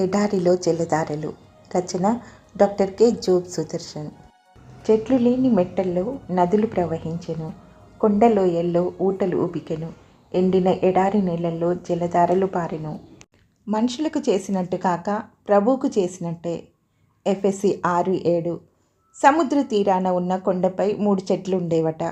ఎడారిలో జలధారలు. రచన doctor K Job Sudarshan. చెట్లు లేని మెట్టల్లో నదులు ప్రవహించెను, కొండలోయల్లో ఊటలు ఉబికెను, ఎండిన ఎడారి నీళ్ళల్లో జలధారలు పారెను. మనుషులకు చేసినట్టు కాక ప్రభువుకు చేసినట్టే. ఎఫెసీ 6:7. సముద్ర తీరాన ఉన్న కొండపై 3 చెట్లు ఉండేవట.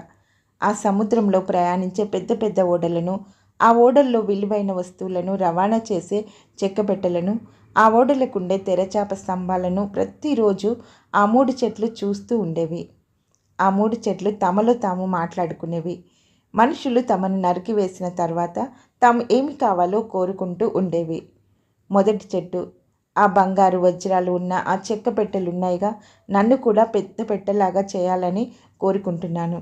ఆ సముద్రంలో ప్రయాణించే పెద్ద పెద్ద ఓడలను, ఆ ఓడల్లో విలువైన వస్తువులను రవాణా చేసే చెక్కబెట్టెలను, ఆ ఓడలకుండే తెరచాప స్తంభాలను ప్రతిరోజు ఆ 3 చెట్లు చూస్తూ ఉండేవి. ఆ 3 చెట్లు తమలో తాము మాట్లాడుకునేవి. మనుషులు తమను నరికివేసిన తర్వాత తాము ఏమి కావాలో కోరుకుంటూ ఉండేవి. మొదటి చెట్టు, ఆ బంగారు వజ్రాలు ఉన్న ఆ చెక్క పెట్టెలున్నాయిగా, నన్ను కూడా పెద్ద పెట్టెలాగా చేయాలని కోరుకుంటున్నాను.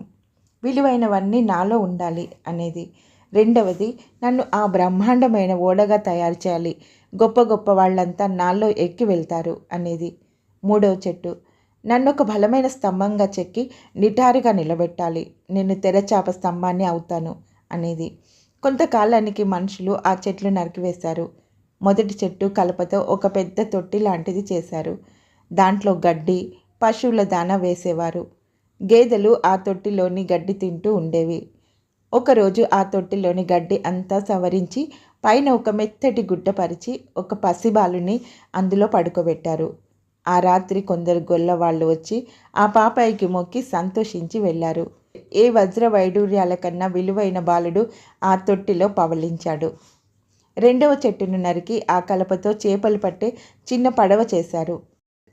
విలువైనవన్నీ నాలో ఉండాలి అనేది. రెండవది, నన్ను ఆ బ్రహ్మాండమైన ఓడగా తయారు చేయాలి, గొప్ప గొప్ప వాళ్ళంతా నాలో ఎక్కి వెళ్తారు అనేది. మూడవ చెట్టు, నన్ను ఒక బలమైన స్తంభంగా చెక్కి నిటారుగా నిలబెట్టాలి, నేను తెరచాప స్తంభాన్ని అవుతాను అనేది. కొంతకాలానికి మనుషులు ఆ చెట్లు నరికివేశారు. మొదటి చెట్టు కలపతో ఒక పెద్ద తొట్టి లాంటిది చేశారు. దాంట్లో గడ్డి, పశువుల దానా వేసేవారు. గేదెలు ఆ తొట్టిలోని గడ్డి తింటూ ఉండేవి. ఒకరోజు ఆ తొట్టిలోని గడ్డి అంతా సవరించి పైన ఒక మెత్తటి గుడ్డ పరిచి ఒక పసిబాలుని అందులో పడుకోబెట్టారు. ఆ రాత్రి కొందరు గొల్లవాళ్ళు వచ్చి ఆ పాపాయికి మొక్కి సంతోషించి వెళ్ళారు. ఏ వజ్ర వైడూర్యాల కన్నా విలువైన బాలుడు ఆ తొట్టిలో పవళించాడు. రెండవ చెట్టును నరికి ఆ కలపతో చేపలు పట్టే చిన్న పడవ చేశారు.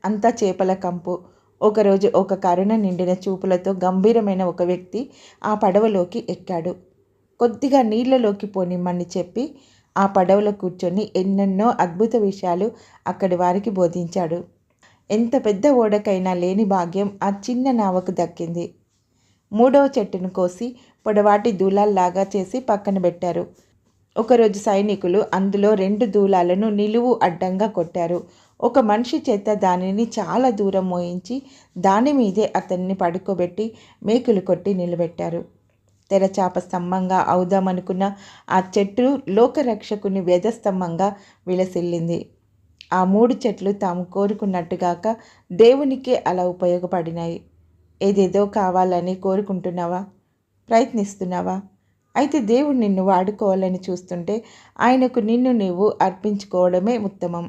అంతా చేపల కంపు. ఒకరోజు ఒక కరుణ నిండిన చూపులతో గంభీరమైన ఒక వ్యక్తి ఆ పడవలోకి ఎక్కాడు. కొద్దిగా నీళ్లలోకి పోనిమ్మని చెప్పి ఆ పడవలో కూర్చొని ఎన్నెన్నో అద్భుత విషయాలు అక్కడి వారికి బోధించాడు. ఎంత పెద్ద ఓడకైనా లేని భాగ్యం ఆ చిన్న నావకు దక్కింది. మూడవ చెట్టును కోసి పొడవాటి దూలాల్లాగా చేసి పక్కన పెట్టారు. ఒకరోజు సైనికులు అందులో 2 దూలాలను నిలువు అడ్డంగా కొట్టారు. ఒక మనిషి చేత దానిని చాలా దూరం మోయించి దాని మీదే అతన్ని పడుకోబెట్టి మేకులు కొట్టి నిలబెట్టారు. తెరచాప స్తంభంగా అవుదామనుకున్న ఆ చెట్టు లోకరక్షకుని వ్యధస్తంభంగా విలసిల్లింది. ఆ 3 చెట్లు తాము కోరుకున్నట్టుగాక దేవునికే అలా ఉపయోగపడినాయి. ఏదేదో కావాలని కోరుకుంటున్నావా? ప్రయత్నిస్తున్నావా? అయితే దేవుడు నిన్ను వాడుకోవాలని చూస్తుంటే ఆయనకు నిన్ను నీవు అర్పించుకోవడమే ఉత్తమం.